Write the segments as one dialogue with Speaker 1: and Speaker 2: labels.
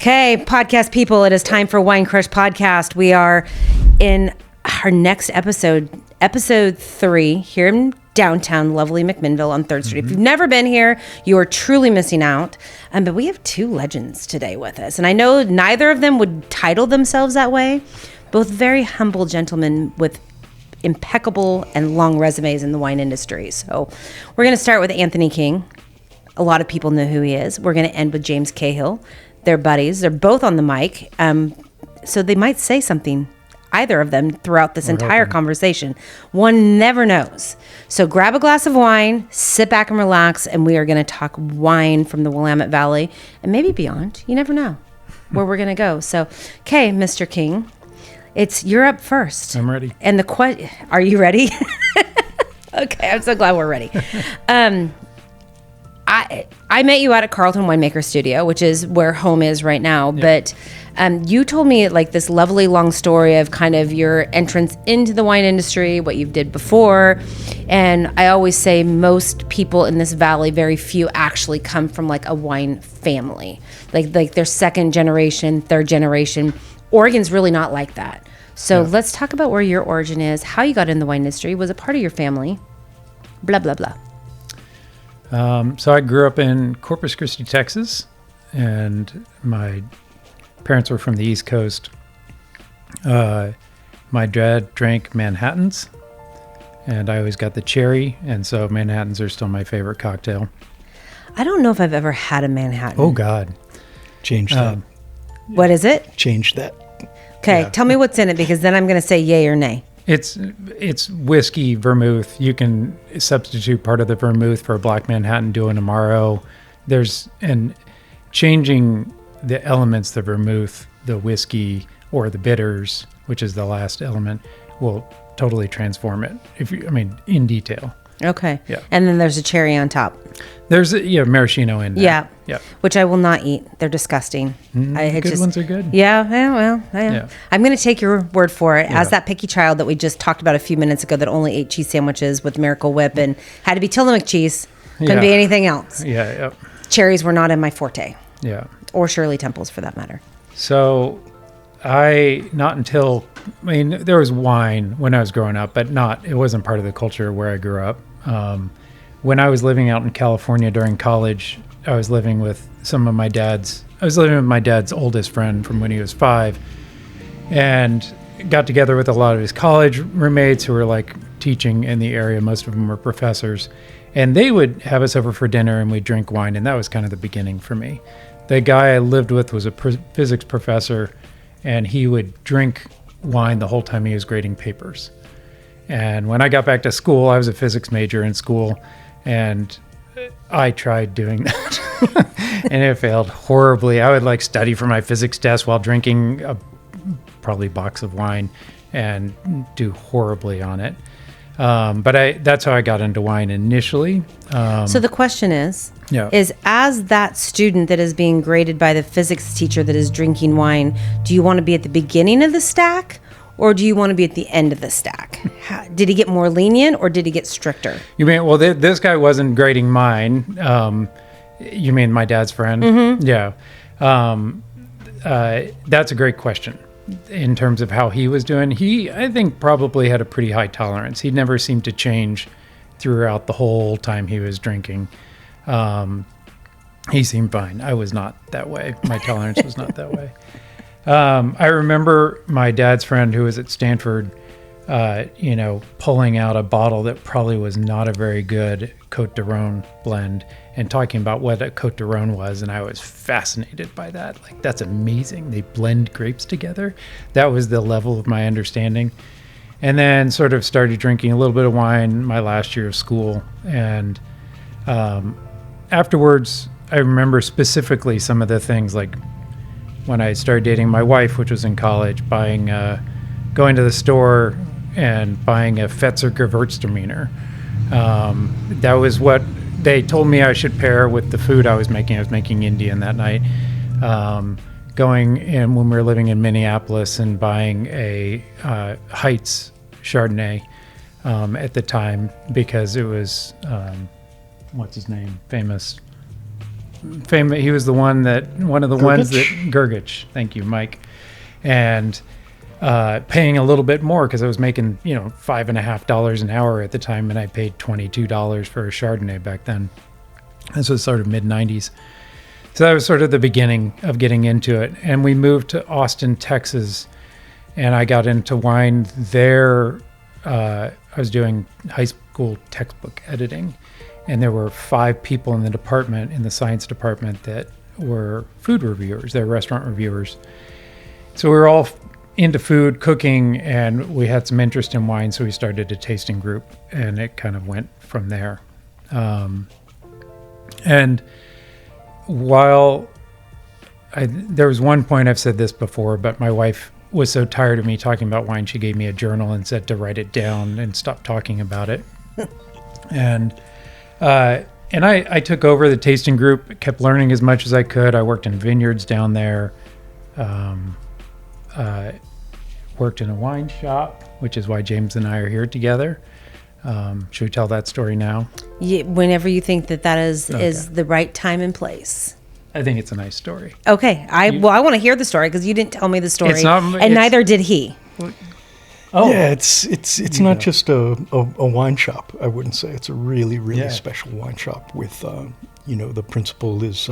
Speaker 1: Okay, podcast people, it is time for Wine Crush Podcast. We are in our next episode 3, here in downtown lovely McMinnville on 3rd Street. If you've never been here, you are truly missing out. But we have 2 legends today with us. And I know neither of them would title themselves that way. Both very humble gentlemen with impeccable and long resumes in the wine industry. So we're going to start with Anthony King. A lot of people know who he is. We're going to end with James Cahill. They're buddies. They're both on the mic. So they might say something, either of them, throughout this entire conversation. One never knows. So grab a glass of wine, sit back and relax, and we are going to talk wine from the Willamette Valley and maybe beyond. You never know where we're going to go. So, okay, Mr. King, you're up first.
Speaker 2: I'm ready.
Speaker 1: And are you ready? Okay, I'm so glad we're ready. I met you out at Carlton Winemaker Studio, which is where home is right now. Yep. But you told me like this lovely long story of kind of your entrance into the wine industry, what you did before. And I always say most people in this valley, very few actually come from like a wine family. Like they're second generation, third generation. Oregon's really not like that. So let's talk about where your origin is, how you got in the wine industry. Was it part of your family? Blah, blah, blah.
Speaker 2: So I grew up in Corpus Christi, Texas, and my parents were from the East Coast. My dad drank Manhattans, and I always got the cherry, and so Manhattans are still my favorite cocktail.
Speaker 1: I don't know if I've ever had a Manhattan.
Speaker 2: Oh, God.
Speaker 3: Change that.
Speaker 1: What is it?
Speaker 3: Change that.
Speaker 1: Okay, tell me what's in it, because then I'm going to say yay or nay.
Speaker 2: It's whiskey, vermouth. You can substitute part of the vermouth for a black Manhattan, do an Amaro. And changing the elements, the vermouth, the whiskey, or the bitters, which is the last element, will totally transform it. In detail.
Speaker 1: Okay.
Speaker 2: Yeah.
Speaker 1: And then there's a cherry on top.
Speaker 2: There's maraschino in there.
Speaker 1: Yeah.
Speaker 2: Yeah.
Speaker 1: Which I will not eat. They're disgusting.
Speaker 2: Good ones are good.
Speaker 1: Yeah. I'm going to take your word for it.
Speaker 2: Yeah.
Speaker 1: As that picky child that we just talked about a few minutes ago that only ate cheese sandwiches with Miracle Whip and had to be Tillamook cheese. Couldn't be anything else.
Speaker 2: Yeah.
Speaker 1: Cherries were not in my forte.
Speaker 2: Yeah.
Speaker 1: Or Shirley Temples for that matter.
Speaker 2: So there was wine when I was growing up, but it wasn't part of the culture where I grew up. When I was living out in California during college, I was living with my dad's oldest friend from when he was 5, and got together with a lot of his college roommates who were like teaching in the area. Most of them were professors, and they would have us over for dinner and we'd drink wine. And that was kind of the beginning for me. The guy I lived with was a physics professor, and he would drink wine the whole time he was grading papers. And when I got back to school, I was a physics major in school, and I tried doing that and it failed horribly. I would study for my physics test while drinking probably a box of wine and do horribly on it. But that's how I got into wine initially.
Speaker 1: So the question is as that student that is being graded by the physics teacher that is drinking wine, do you want to be at the beginning of the stack? Or do you want to be at the end of the stack? Did he get more lenient or did he get stricter?
Speaker 2: You mean, this guy wasn't grading mine. You mean my dad's friend?
Speaker 1: Mm-hmm.
Speaker 2: Yeah. That's a great question in terms of how he was doing. He, I think, probably had a pretty high tolerance. He never seemed to change throughout the whole time he was drinking. He seemed fine. I was not that way. My tolerance was not that way. I remember my dad's friend who was at Stanford, pulling out a bottle that probably was not a very good Côte de Rhône blend and talking about what a Côte de Rhône was. And I was fascinated by that. That's amazing. They blend grapes together. That was the level of my understanding. And then sort of started drinking a little bit of wine my last year of school. And afterwards, I remember specifically some of the things when I started dating my wife, which was in college, going to the store and buying a Fetzer Gewürztraminer. That was what they told me I should pair with the food I was making. I was making Indian that night. Going in when we were living in Minneapolis and buying a Heights Chardonnay at the time because it was, what's his name? Famous He was one of the ones that Gergich. Thank you, Mike. And paying a little bit more because I was making $5.50 an hour at the time, and I paid $22 for a Chardonnay back then. This was sort of mid '90s. So that was sort of the beginning of getting into it. And we moved to Austin, Texas, and I got into wine there. I was doing high school textbook editing, and there were 5 people in the science department that were food reviewers. They're restaurant reviewers. So we were all into food, cooking, and we had some interest in wine, so we started a tasting group, and it kind of went from there. And while there was one point, I've said this before, but my wife was so tired of me talking about wine, she gave me a journal and said to write it down and stop talking about it. And I took over the tasting group, kept learning as much as I could. I worked in Vineyards down there, worked in a wine shop, which is why James and I are here together. Should we tell that story now?
Speaker 1: Yeah, whenever you think that is the right time and place.
Speaker 2: I think it's a nice story.
Speaker 1: Okay. I want to hear the story because you didn't tell me the story, and neither did he.
Speaker 3: Oh, yeah, it's not just a wine shop. I wouldn't say it's a really special wine shop. With the principal is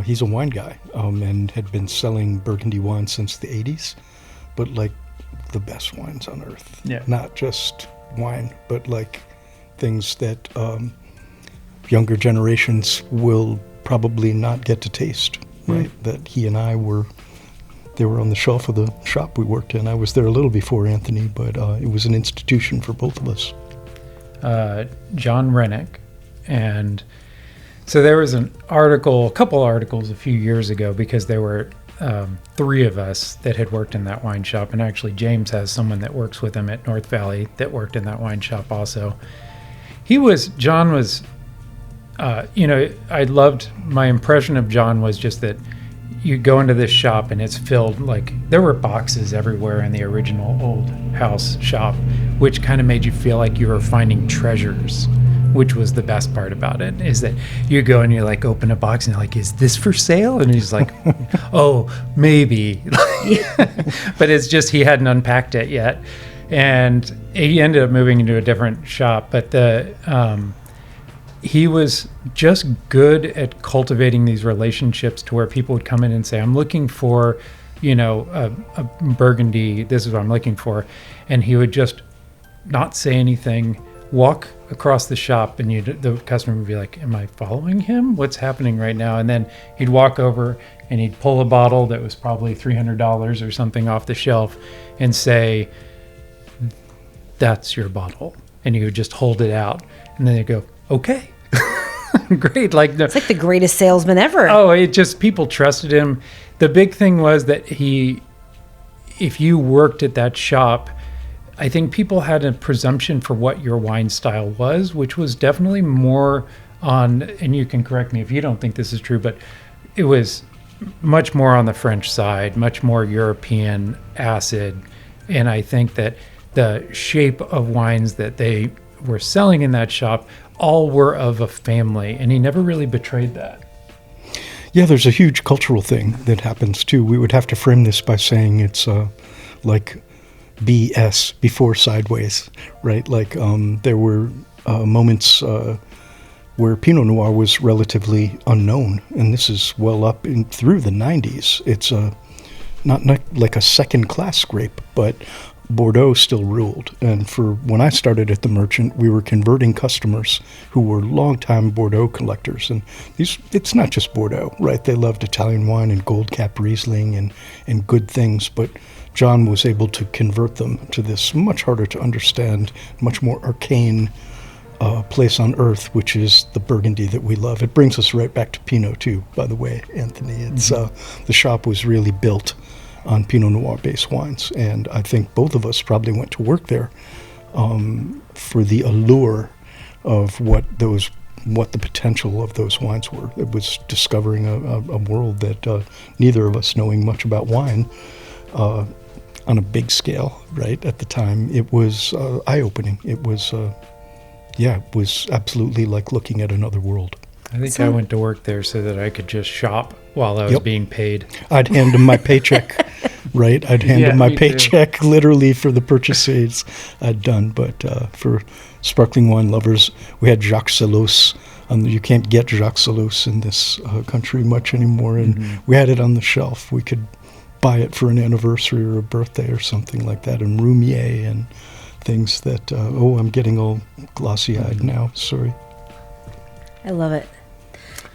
Speaker 3: he's a wine guy and had been selling Burgundy wine since the '80s, but like the best wines on earth.
Speaker 2: Yeah,
Speaker 3: not just wine, but like things that younger generations will probably not get to taste, right? That he and I they were on the shelf of the shop we worked in. I was there a little before Anthony, but it was an institution for both of us.
Speaker 2: John Rennick. And so there was a couple articles a few years ago, because there were 3 of us that had worked in that wine shop. And actually James has someone that works with him at North Valley that worked in that wine shop also. John was, I loved, my impression of John was just that you go into this shop and it's filled, like there were boxes everywhere in the original old house shop, which kind of made you feel like you were finding treasures, which was the best part about it, is that you go and you like open a box and you're like, is this for sale? And he's like, oh, maybe. But it's just, he hadn't unpacked it yet. And he ended up moving into a different shop, but he was just good at cultivating these relationships to where people would come in and say, I'm looking for, a Burgundy. This is what I'm looking for. And he would just not say anything, walk across the shop, and the customer would be like, am I following him? What's happening right now? And then he'd walk over and he'd pull a bottle that was probably $300 or something off the shelf and say, that's your bottle. And he would just hold it out. And then they'd go, okay. Great. It's
Speaker 1: like the greatest salesman ever.
Speaker 2: Oh, it just, people trusted him. The big thing was that if you worked at that shop, I think people had a presumption for what your wine style was, which was definitely more on, and you can correct me if you don't think this is true, but it was much more on the French side, much more European acid. And I think that the shape of wines that they were selling in that shop all were of a family, and he never really betrayed that.
Speaker 3: Yeah, there's a huge cultural thing that happens too. We would have to frame this by saying it's like BS, before sideways, right? Like there were moments where Pinot Noir was relatively unknown, and this is well up through the 90s. It's not like a second-class grape, but Bordeaux still ruled. And for when I started at the Merchant, we were converting customers who were longtime Bordeaux collectors. And it's not just Bordeaux, right? They loved Italian wine and Gold Cap Riesling and good things. But John was able to convert them to this much harder to understand, much more arcane place on earth, which is the Burgundy that we love. It brings us right back to Pinot too, by the way, Anthony. It's the shop was really built on Pinot Noir-based wines, and I think both of us probably went to work there for the allure of what the potential of those wines were. It was discovering a world that neither of us knowing much about wine on a big scale, right? At the time, it was eye-opening. It was, it was absolutely like looking at another world.
Speaker 2: I think I went to work there so that I could just shop while I was
Speaker 3: Yep.
Speaker 2: being paid.
Speaker 3: I'd hand him my paycheck, right? I'd hand him my
Speaker 2: me too.
Speaker 3: paycheck literally for the purchases I'd done. But for sparkling wine lovers, we had Jacques Salos. You can't get Jacques Salos in this country much anymore, and we had it on the shelf. We could buy it for an anniversary or a birthday or something like that, and Roumier and things that, I'm getting all glossy-eyed now, sorry.
Speaker 1: I love it.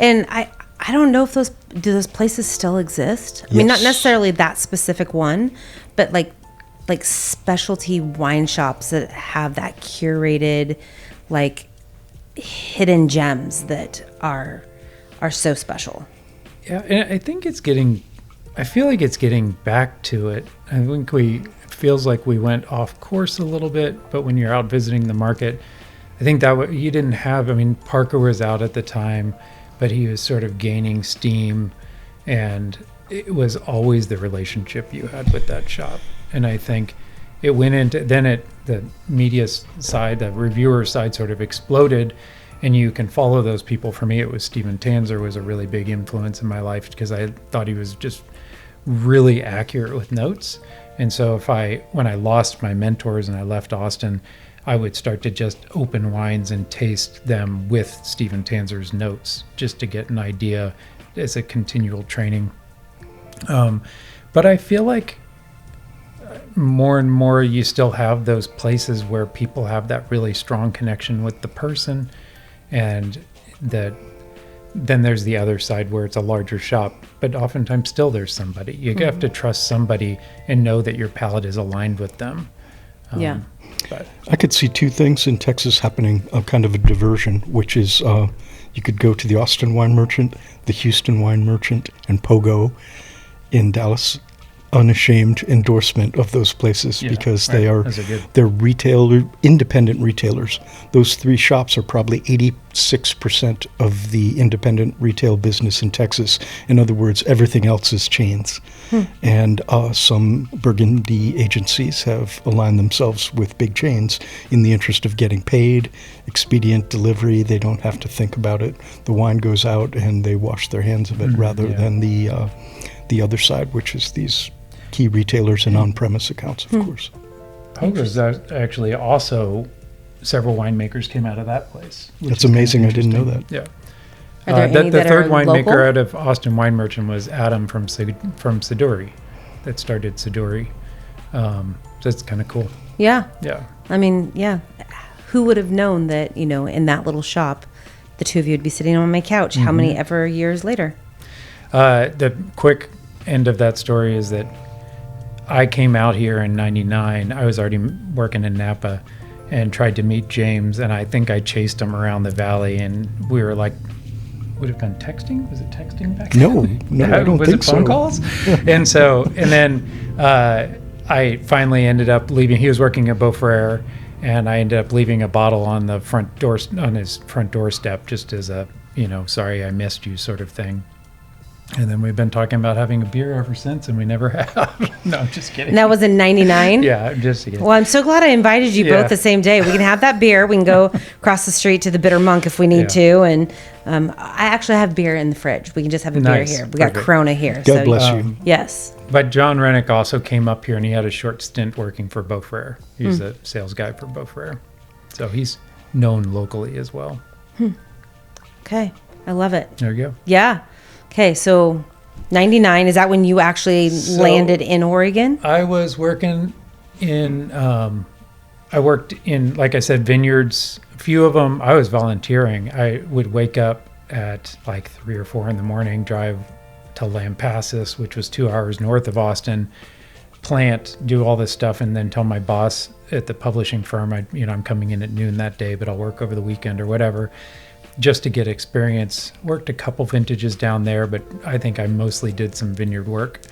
Speaker 1: And I don't know if those places still exist. I mean, not
Speaker 3: Yes.
Speaker 1: necessarily that specific one, but like specialty wine shops that have that curated, like hidden gems that are so special.
Speaker 2: Yeah, and I think I feel like it's getting back to it. I think it feels like we went off course a little bit, but when you're out visiting the market, I think that you didn't have, Parker was out at the time, but he was sort of gaining steam, and it was always the relationship you had with that shop. And I think it went into, the media side, the reviewer side sort of exploded, and you can follow those people. For me, it was Stephen Tanzer was a really big influence in my life because I thought he was just really accurate with notes. And so when I lost my mentors and I left Austin, I would start to just open wines and taste them with Stephen Tanzer's notes just to get an idea as a continual training. But I feel like more and more you still have those places where people have that really strong connection with the person, and then there's the other side where it's a larger shop, but oftentimes still there's somebody. You have to trust somebody and know that your palate is aligned with them.
Speaker 1: Yeah.
Speaker 2: But
Speaker 3: I could see two things in Texas happening, kind of a diversion, which is you could go to the Austin Wine Merchant, the Houston Wine Merchant, and Pogo in Dallas. Unashamed endorsement of those places because they're independent retailers. Those three shops are probably 86% of the independent retail business in Texas. In other words, everything else is chains. And some Burgundy agencies have aligned themselves with big chains in the interest of getting paid, expedient delivery. They don't have to think about it. The wine goes out and they wash their hands of it rather than the other side, which is these key retailers and on-premise accounts, of course.
Speaker 2: Pogo's actually also several winemakers came out of that place.
Speaker 3: That's amazing. I didn't know that.
Speaker 2: Yeah.
Speaker 1: Are there any
Speaker 2: the
Speaker 1: that
Speaker 2: third
Speaker 1: are
Speaker 2: winemaker
Speaker 1: local?
Speaker 2: out of Austin Wine Merchant was Adam from Siduri, that started Siduri. So it's kind of cool.
Speaker 1: Yeah.
Speaker 2: Yeah.
Speaker 1: I mean, yeah. Who would have known that, in that little shop, the two of you would be sitting on my couch how many ever years later?
Speaker 2: The quick end of that story is that I came out here in 99. I was already working in Napa and tried to meet James, and I think I chased him around the valley, and we were like, would have been texting? Was it texting back then?
Speaker 3: No, I don't
Speaker 2: was
Speaker 3: think
Speaker 2: it phone
Speaker 3: so.
Speaker 2: calls? And then I finally ended up leaving. He was working at Beaufrere, and I ended up leaving a bottle on the front door, on his front doorstep, just as a, sorry I missed you sort of thing. And then we've been talking about having a beer ever since, and we never have. No, I'm just kidding.
Speaker 1: And that was in 99?
Speaker 2: Yeah, I'm just kidding.
Speaker 1: Well, I'm so glad I invited you both the same day. We can have that beer. We can go across the street to the Bitter Monk if we need to. And I actually have beer in the fridge. We can just have a beer here. We got Corona here.
Speaker 3: God bless you.
Speaker 1: Yes.
Speaker 2: But John Rennick also came up here, and he had a short stint working for Beaufrere. He's a sales guy for Beaufrere. So he's known locally as well.
Speaker 1: Okay. I love it.
Speaker 2: There you go.
Speaker 1: Yeah. Okay, so 99, is that when you actually landed in Oregon?
Speaker 2: I was working in, I worked in, like I said, vineyards. A few of them, I was volunteering. I would wake up at like 3 or 4 in the morning, drive to Lampasas, which was 2 hours north of Austin, plant, do all this stuff, and then tell my boss at the publishing firm, I'm coming in at noon that day, but I'll work over the weekend or whatever, just to get experience. Worked a couple vintages down there, but I think I mostly did some vineyard work.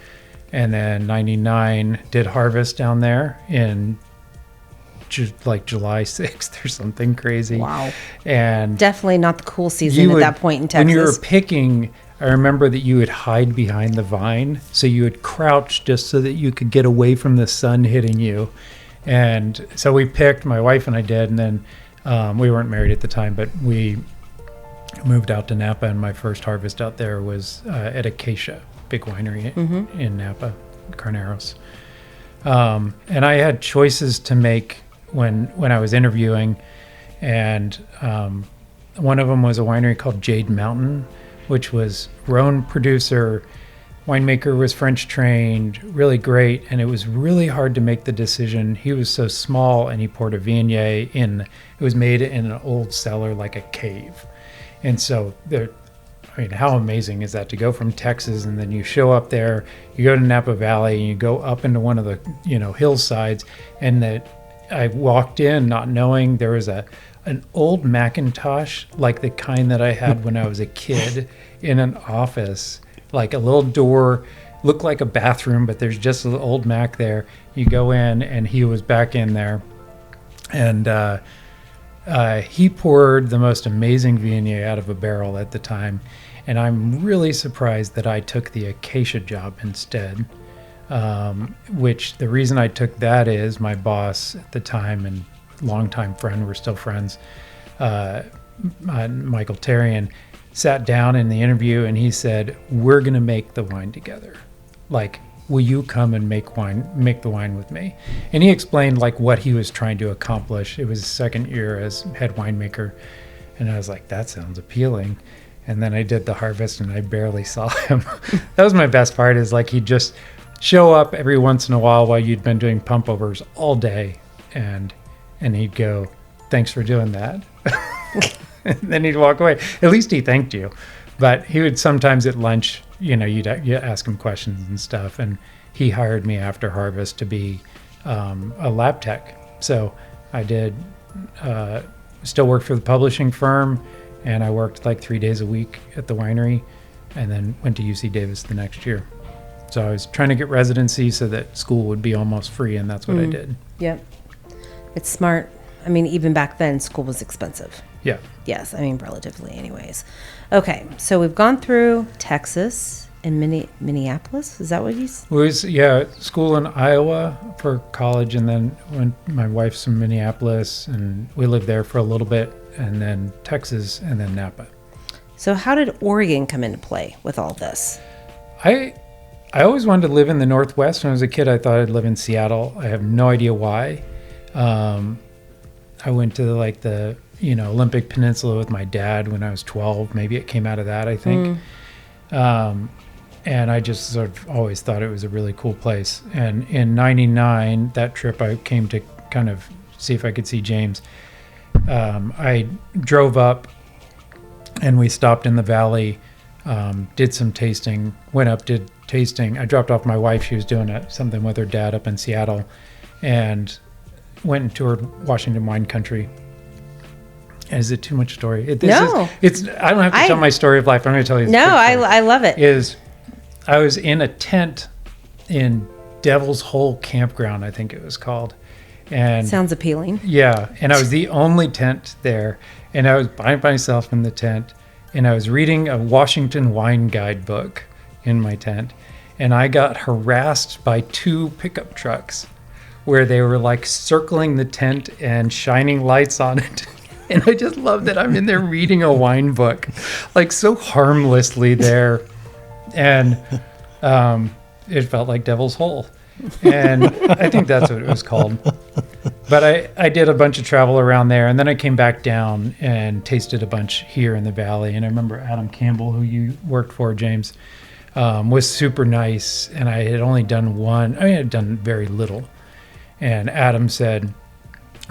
Speaker 2: And then 99 did harvest down there in July 6th or something crazy.
Speaker 1: Wow.
Speaker 2: And
Speaker 1: Definitely not the cool season at that point in Texas.
Speaker 2: when you were picking, I remember that you would hide behind the vine. So you would crouch just so that you could get away from the sun hitting you. And so we picked, my wife and I did, and then we weren't married at the time, but we moved out to Napa, and my first harvest out there was at Acacia, big winery in Napa, Carneros. And I had choices to make when I was interviewing, and one of them was a winery called Jade Mountain, which was Rhone producer, winemaker, was French trained, really great, and it was really hard to make the decision. He was so small, and he poured a Viognier it was made in an old cellar, like a cave. And so how amazing is that to go from Texas, and then you show up there, you go to Napa Valley, and you go up into one of the, hillsides, and I walked in not knowing there was an old Macintosh, like the kind that I had when I was a kid, in an office, like a little door, looked like a bathroom, but there's just an old Mac there. You go in, and he was back in there, and he poured the most amazing Viognier out of a barrel at the time. And I'm really surprised that I took the Acacia job instead, which the reason I took that is my boss at the time and longtime friend, we're still friends, Michael Terrian, sat down in the interview and he said, "We're going to make the wine together. Like, will you come and make the wine with me?" And he explained like what he was trying to accomplish. It was his second year as head winemaker. And I was like, that sounds appealing. And then I did the harvest and I barely saw him. That was my best part, is like he'd just show up every once in a while you'd been doing pump overs all day. And he'd go, "Thanks for doing that." And then he'd walk away. At least he thanked you. But he would sometimes at lunch, you'd ask him questions and stuff. And he hired me after harvest to be a lab tech. So I did still work for the publishing firm. And I worked like 3 days a week at the winery, and then went to UC Davis the next year. So I was trying to get residency so that school would be almost free, and that's what I did.
Speaker 1: Yep. It's smart. I mean, even back then, school was expensive.
Speaker 2: Yeah.
Speaker 1: Yes, I mean, relatively anyways. Okay, so we've gone through Texas and Minneapolis. Is that what you said?
Speaker 2: It was, school in Iowa for college, and then when my wife's from Minneapolis, and we lived there for a little bit, and then Texas, and then Napa.
Speaker 1: So how did Oregon come into play with all this?
Speaker 2: I always wanted to live in the Northwest. When I was a kid, I thought I'd live in Seattle. I have no idea why. I went to the Olympic Peninsula with my dad when I was 12. Maybe it came out of that, I think. And I just sort of always thought it was a really cool place. And in 99, that trip, I came to kind of see if I could see James. I drove up and we stopped in the valley, did some tasting, went up, did tasting. I dropped off my wife. She was doing something with her dad up in Seattle, and went and toured Washington wine country. Is it too much story? I don't have to tell my story of life. I'm going to tell you.
Speaker 1: No, I love it.
Speaker 2: I was in a tent in Devil's Hole Campground, I think it was called. And
Speaker 1: sounds appealing.
Speaker 2: Yeah, and I was the only tent there, and I was by myself in the tent, and I was reading a Washington wine guidebook in my tent, and I got harassed by 2 pickup trucks where they were like circling the tent and shining lights on it. And I just love that I'm in there reading a wine book, like so harmlessly there. And it felt like Devil's Hole. And I think that's what it was called. But I did a bunch of travel around there, and then I came back down and tasted a bunch here in the valley. And I remember Adam Campbell, who you worked for, James, was super nice. And I had only done one. I had done very little. And Adam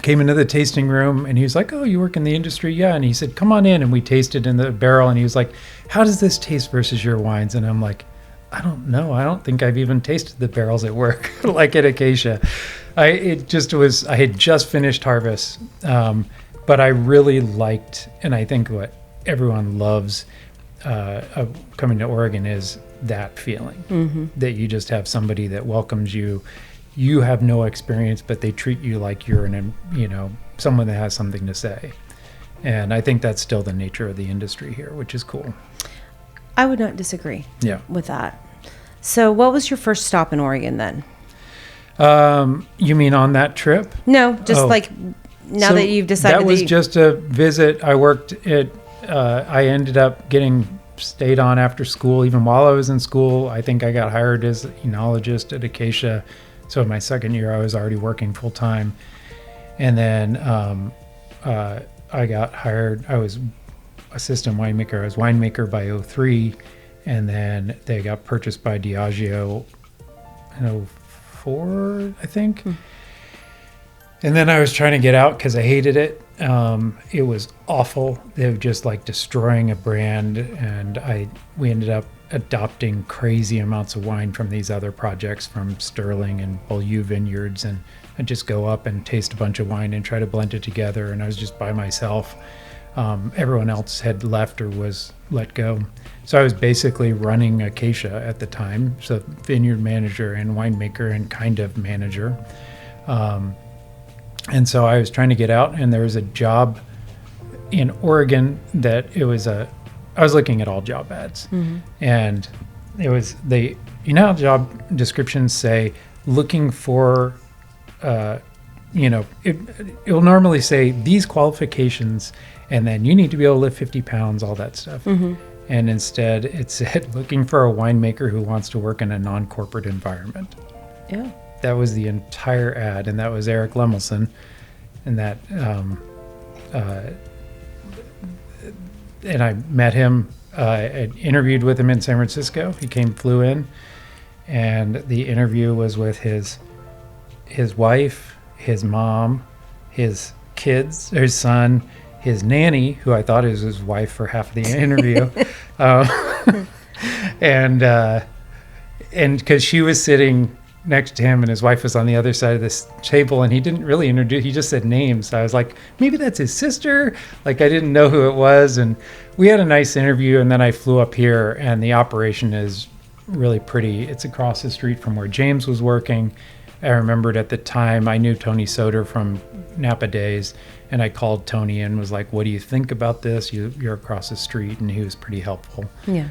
Speaker 2: came into the tasting room, and he was like, "Oh, you work in the industry?" "Yeah." And he said, "Come on in." And we tasted in the barrel, and he was like, "How does this taste versus your wines?" And I'm like, "I don't know. I don't think I've even tasted the barrels at work, like at Acacia." I had just finished harvest, but I really liked, and I think what everyone loves of coming to Oregon is that feeling, that you just have somebody that welcomes you. You have no experience, but they treat you like you're someone that has something to say. And I think that's still the nature of the industry here, which is cool.
Speaker 1: I would not disagree with that. So what was your first stop in Oregon then?
Speaker 2: You mean on that trip?
Speaker 1: No, just that you've decided.
Speaker 2: That was just a visit. I worked at I ended up stayed on after school. Even while I was in school, I think I got hired as an enologist at Acacia. So in my second year, I was already working full time. And then I got hired. I was assistant winemaker. I was winemaker by 2003. And then they got purchased by Diageo in 2004, I think. And then I was trying to get out because I hated it. It was awful. They were just like destroying a brand. And we ended up adopting crazy amounts of wine from these other projects from Sterling and Beaulieu Vineyards. And I'd just go up and taste a bunch of wine and try to blend it together. And I was just by myself. Everyone else had left or was let go. So I was basically running Acacia at the time. So vineyard manager and winemaker and kind of manager. And so I was trying to get out, and there was a job in Oregon that I was looking at all job ads. And it was how job descriptions say looking for, it'll normally say these qualifications, and then you need to be able to lift 50 pounds, all that stuff. And instead it said looking for a winemaker who wants to work in a non-corporate environment.
Speaker 1: Yeah.
Speaker 2: That was the entire ad, and that was Eric Lemelson. And that, and I met him. I interviewed with him in San Francisco. He flew in, and the interview was with his wife, his mom, his kids, his son, his nanny, who I thought was his wife for half of the interview, and because she was sitting next to him and his wife was on the other side of this table, and he didn't really introduce, he just said names. So I was like, maybe that's his sister. Like, I didn't know who it was. And we had a nice interview, and then I flew up here, and the operation is really pretty. It's across the street from where James was working. I remembered at the time I knew Tony Soder from Napa days, and I called Tony and was like, what do you think about this? You're across the street. And he was pretty helpful.
Speaker 1: Yeah.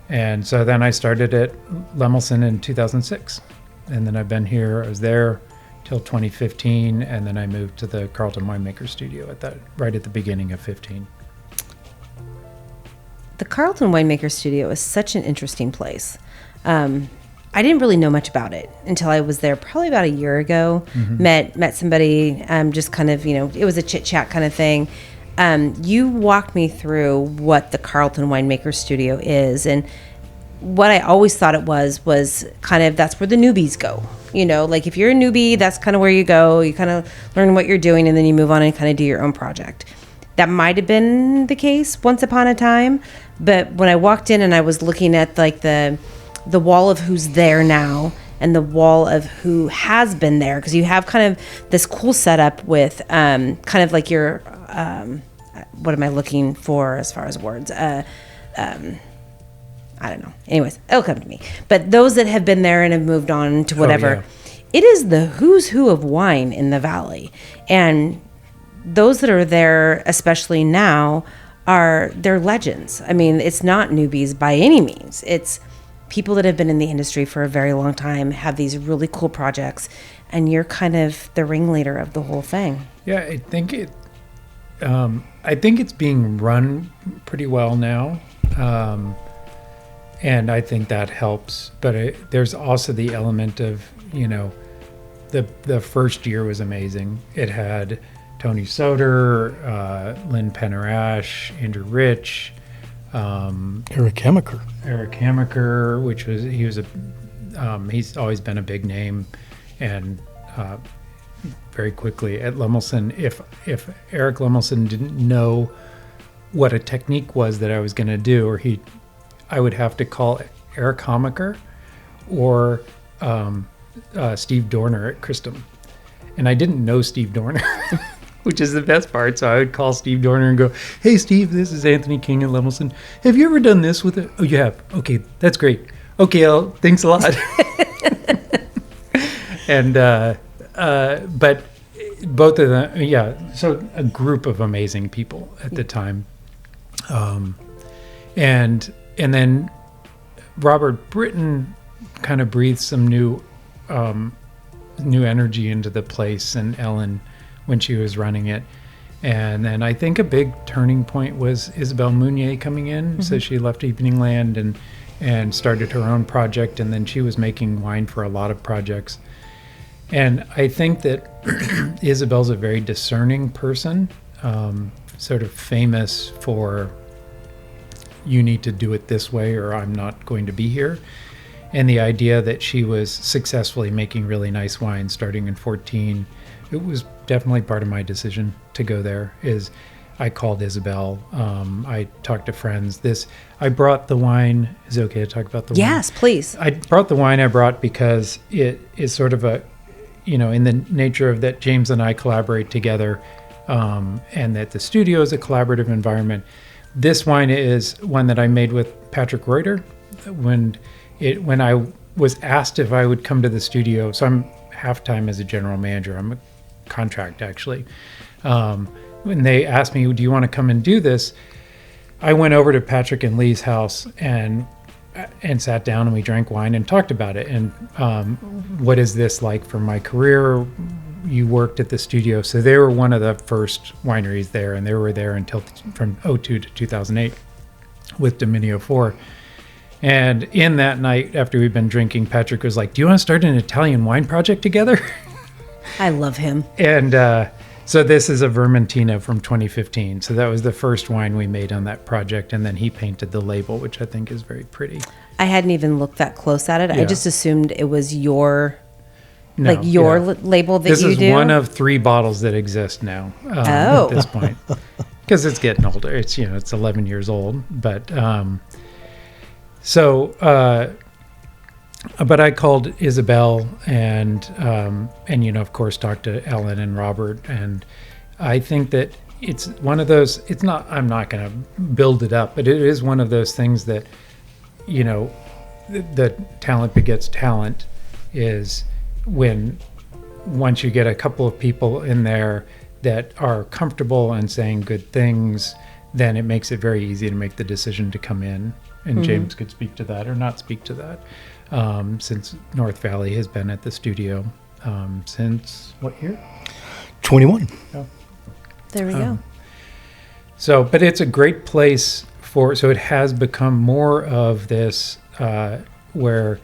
Speaker 2: And so then I started at Lemelson in 2006. And then I've been here. I was there till 2015. And then I moved to the Carlton Winemaker Studio right at the beginning of 15.
Speaker 1: The Carlton Winemaker Studio is such an interesting place. I didn't really know much about it until I was there probably about a year ago. Met somebody, just kind of, it was a chit chat kind of thing. You walked me through what the Carlton Winemaker Studio is, and what I always thought it was kind of, that's where the newbies go. Like if you're a newbie, that's kind of where you go. You kind of learn what you're doing, and then you move on and kind of do your own project. That might have been the case once upon a time, but when I walked in and I was looking at like the wall of who's there now and the wall of who has been there, because you have kind of this cool setup with kind of like your what am I looking for as far as words? I don't know. Anyways, it'll come to me. But those that have been there and have moved on to whatever, It is the who's who of wine in the valley. And those that are there, especially now, they're legends. I mean, it's not newbies by any means. It's people that have been in the industry for a very long time, have these really cool projects, and you're kind of the ringleader of the whole thing. Yeah,
Speaker 2: I think it's being run pretty well now, and I think that helps. But there's also the element of, the first year was amazing. It had Tony Soder, Lynn Penarash, Andrew Rich,
Speaker 3: Eric Hamaker,
Speaker 2: he's always been a big name, and very quickly at Lemelson, if Eric Lemelson didn't know what a technique was that I was going to do, or I would have to call Eric Hamaker or Steve Dorner at Christum, and I didn't know Steve Dorner. Which is the best part. So I would call Steve Dorner and go, hey, Steve, this is Anthony King at Lemelson. Have you ever done this with it? Oh, you have? Okay, that's great. Okay, thanks a lot. And, but both of them, so a group of amazing people at the time. And then Robert Britton kind of breathed some new energy into the place, and Ellen, when she was running it. And then I think a big turning point was Isabelle Mounier coming in. So she left Evening Land and started her own project, and then she was making wine for a lot of projects. And I think that Isabel's a very discerning person, sort of famous for, you need to do it this way or I'm not going to be here. And the idea that she was successfully making really nice wine starting in 14, it was definitely part of my decision to go there. Is I called Isabel. I talked to friends. I brought the wine. Is it okay to talk about the wine?
Speaker 1: Yes, please.
Speaker 2: I brought the wine I brought because it is sort of a, in the nature of that James and I collaborate together, and that the studio is a collaborative environment. This wine is one that I made with Patrick Reuter when I was asked if I would come to the studio. So I'm half-time as a general manager. I'm a contract, actually. When they asked me, do you want to come and do this? I went over to Patrick and Lee's house and sat down, and we drank wine and talked about it. And what is this like for my career? You worked at the studio. So they were one of the first wineries there, and they were there until from 2002 to 2008 with Dominio 4. And in that night, after we'd been drinking, Patrick was like, do you want to start an Italian wine project together?
Speaker 1: I love him.
Speaker 2: And so this is a Vermentino from 2015. So that was the first wine we made on that project. And then he painted the label, which I think is very pretty.
Speaker 1: I hadn't even looked that close at it.
Speaker 2: Yeah.
Speaker 1: I just assumed it was your label that you do.
Speaker 2: This is one of 3 bottles that exist now at this point. Because it's getting older. It's, it's 11 years old. But but I called Isabel and of course talked to Ellen and Robert, and I think that it's one of those, I'm not going to build it up, but it is one of those things that, the talent begets talent, is once you get a couple of people in there that are comfortable and saying good things, then it makes it very easy to make the decision to come in. And James could speak to that or not speak to that, since North Valley has been at the studio since what year?
Speaker 3: 21.
Speaker 2: Oh.
Speaker 1: There we go.
Speaker 2: So, but it's a great place so it has become more of this where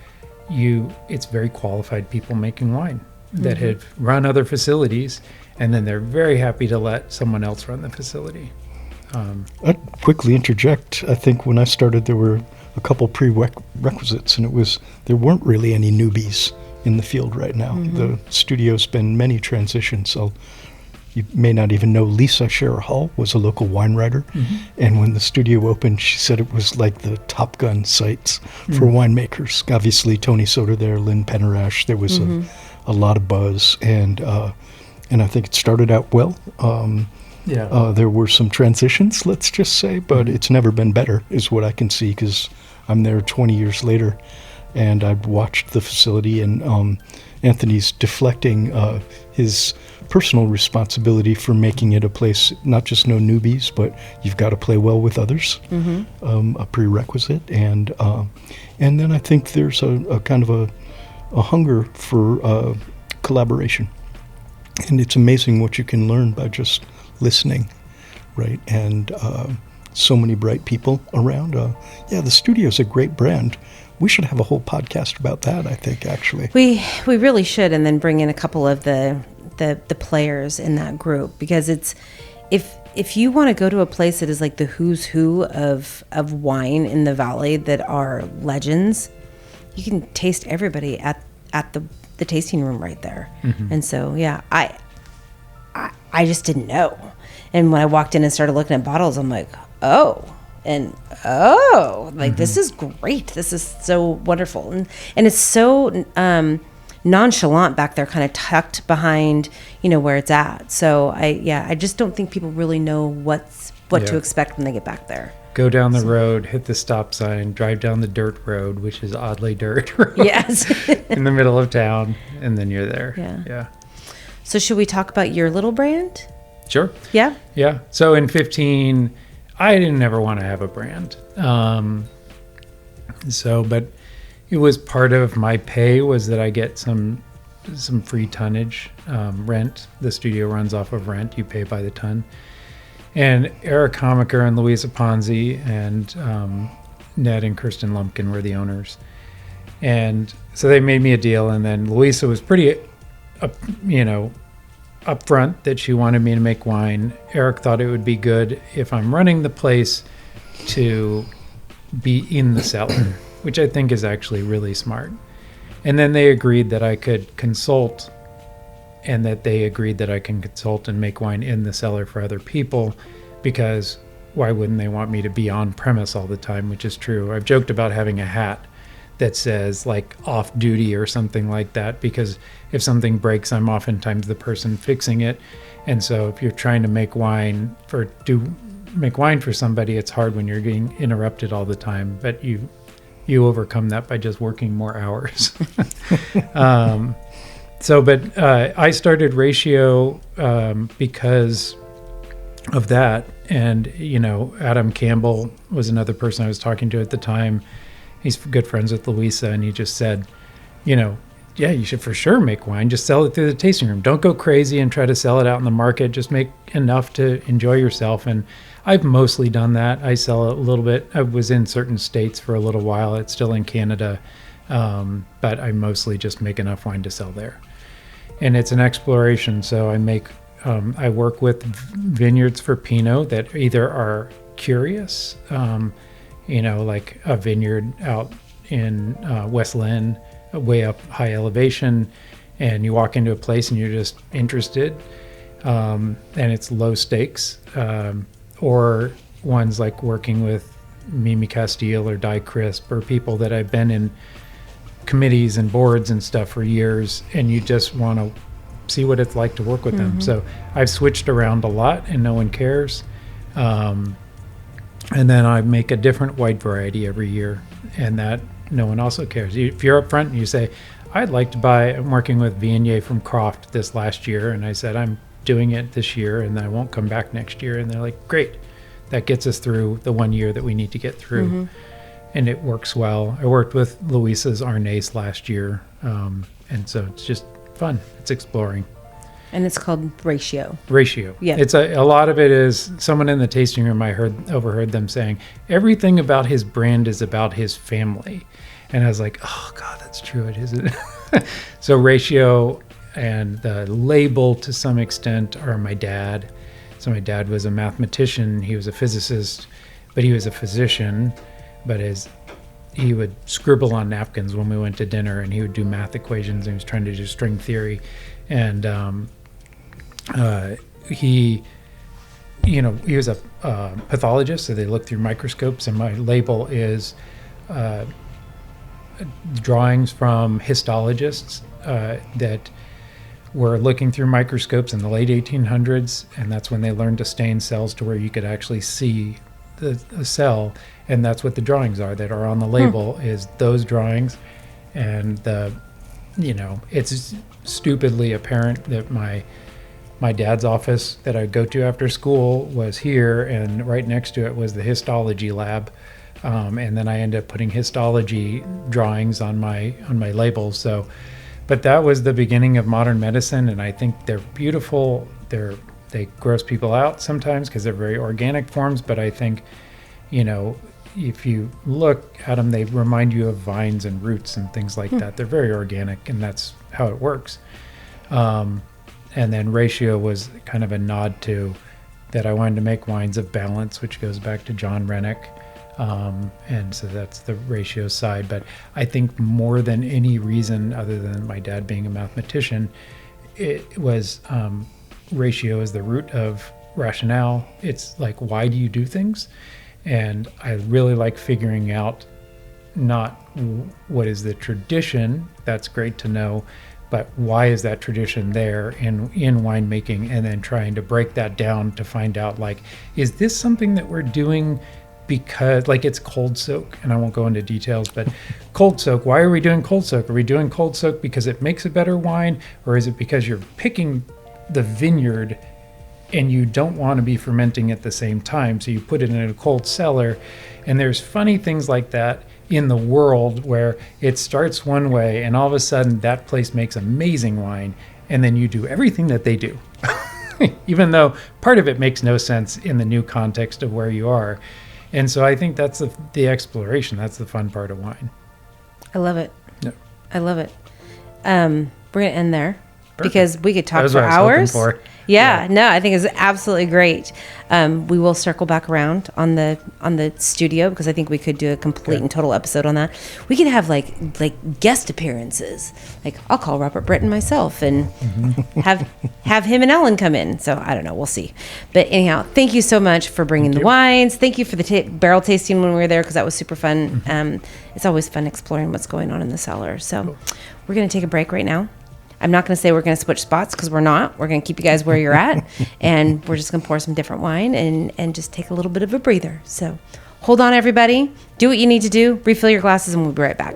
Speaker 2: it's very qualified people making wine that have run other facilities, and then they're very happy to let someone else run the facility.
Speaker 3: I'd quickly interject. I think when I started, there were a couple prerequisites, and there weren't really any newbies in the field right now. The studio's been many transitions. So you may not even know Lisa Scherer Hall was a local wine writer, and when the studio opened, she said it was like the Top Gun sites for winemakers. Obviously, Tony Soter there, Lynn Penerash. There was a lot of buzz, and I think it started out well. There were some transitions, let's just say, but it's never been better, is what I can see, because I'm there 20 years later, and I've watched the facility, and Anthony's deflecting his personal responsibility for making it a place, not just no newbies, but you've got to play well with others, a prerequisite, and then I think there's a kind of a hunger for collaboration, and it's amazing what you can learn by just listening, right? And so many bright people around. The studio's a great brand. We should have a whole podcast about that, I think, actually.
Speaker 1: We really should, and then bring in a couple of the players in that group, because it's if you want to go to a place that is like the who's who of wine in the valley that are legends, you can taste everybody at the tasting room right there. And so I just didn't know. And when I walked in and started looking at bottles, I'm like, this is great. This is so wonderful. And it's so nonchalant back there, kind of tucked behind, where it's at. So I just don't think people really know what to expect when they get back there.
Speaker 2: Go down the road, hit the stop sign, drive down the dirt road, which is oddly dirt road.
Speaker 1: Yes.
Speaker 2: In the middle of town, and then you're there.
Speaker 1: Yeah. So should we talk about your little brand?
Speaker 2: Sure.
Speaker 1: Yeah.
Speaker 2: Yeah. So in 15, I didn't ever want to have a brand. But it was part of my pay was that I get some some free tonnage, rent. The studio runs off of rent. You pay by the ton. And Eric Homaker and Louisa Ponzi and Ned and Kirsten Lumpkin were the owners. And so they made me a deal. And then Louisa was pretty, upfront that she wanted me to make wine. Eric thought it would be good if I'm running the place to be in the cellar, which I think is actually really smart. And then they agreed that I could consult, and that they agreed that I can consult and make wine in the cellar for other people, because why wouldn't they want me to be on premise all the time, which is true. I've joked about having a hat that says like off duty or something like that, because if something breaks, I'm oftentimes the person fixing it. And so if you're trying to make wine for somebody, it's hard when you're getting interrupted all the time, but you overcome that by just working more hours. I started Ratio because of that. And, Adam Campbell was another person I was talking to at the time. He's good friends with Louisa, and he just said, yeah, you should for sure make wine. Just sell it through the tasting room. Don't go crazy and try to sell it out in the market. Just make enough to enjoy yourself. And I've mostly done that. I sell a little bit. I was in certain states for a little while. It's still in Canada. But I mostly just make enough wine to sell there. And it's an exploration. So I work with vineyards for Pinot that either are curious, like a vineyard out in West Lynn, way up high elevation, and you walk into a place and you're just interested, and it's low stakes, or ones like working with Mimi Castile or Di Crisp, or people that I've been in committees and boards and stuff for years, and you just want to see what it's like to work with them. So I've switched around a lot, and no one cares. And then I make a different white variety every year, and that no one also cares. If you're up front and you say, I'm working with Viognier from Croft this last year, and I said, I'm doing it this year and I won't come back next year. And they're like, great. That gets us through the 1 year that we need to get through. And it works well. I worked with Louisa's Arnaise last year. And so it's just fun. It's exploring.
Speaker 1: And it's called Ratio.
Speaker 2: Yeah. It's a lot of it is someone in the tasting room. I overheard them saying everything about his brand is about his family, and I was like, oh God, that's true. It isn't. So Ratio and the label to some extent are my dad. So my dad was a mathematician. He was a physicist, but he was a physician. But he would scribble on napkins when we went to dinner, and he would do math equations, and he was trying to do string theory, and he was a pathologist, so they looked through microscopes, and my label is drawings from histologists that were looking through microscopes in the late 1800s, and that's when they learned to stain cells to where you could actually see the cell, and that's what the drawings are that are on the label is those drawings. And it's stupidly apparent that my dad's office that I go to after school was here, and right next to it was the histology lab. And then I ended up putting histology drawings on my labels. So, but that was the beginning of modern medicine, and I think they're beautiful. They gross people out sometimes because they're very organic forms, but I think, if you look at them, they remind you of vines and roots and things like that. They're very organic, and that's how it works. And then Ratio was kind of a nod to that I wanted to make wines of balance, which goes back to John Rennick. And so that's the Ratio side. But I think more than any reason other than my dad being a mathematician, it was Ratio is the root of rationale. It's like, why do you do things? And I really like figuring out not what is the tradition, that's great to know, but why is that tradition there in winemaking, and then trying to break that down to find out, like, is this something that we're doing because, like, it's cold soak, and I won't go into details, but cold soak, why are we doing cold soak? Are we doing cold soak because it makes a better wine, or is it because you're picking the vineyard and you don't want to be fermenting at the same time, so you put it in a cold cellar? And there's funny things like that. in the world where it starts one way and all of a sudden that place makes amazing wine and then you do everything that they do. Even though part of it makes no sense in the new context of where you are. And so I think that's the exploration. That's the fun part of wine.
Speaker 1: I love it.
Speaker 2: Yeah.
Speaker 1: I love it. We're going to end there.
Speaker 2: Perfect.
Speaker 1: Because we could talk
Speaker 2: That was
Speaker 1: for
Speaker 2: what I was
Speaker 1: hours.
Speaker 2: hoping for.
Speaker 1: Yeah, no, I think it's absolutely great. We will circle back around on the studio because I think we could do a complete and total episode on that. We could have like guest appearances. Like I'll call Robert Britton myself and have him and Ellen come in. So I don't know, we'll see. But anyhow, thank you so much for bringing the wines. Thank you for the barrel tasting when we were there because that was super fun. It's always fun exploring what's going on in the cellar. So we're going to take a break right now. I'm not going to say we're going to switch spots because we're not. We're going to keep you guys where you're at. And we're just going to pour some different wine and just take a little bit of a breather. So hold on, everybody. Do what you need to do. Refill your glasses and we'll be right back.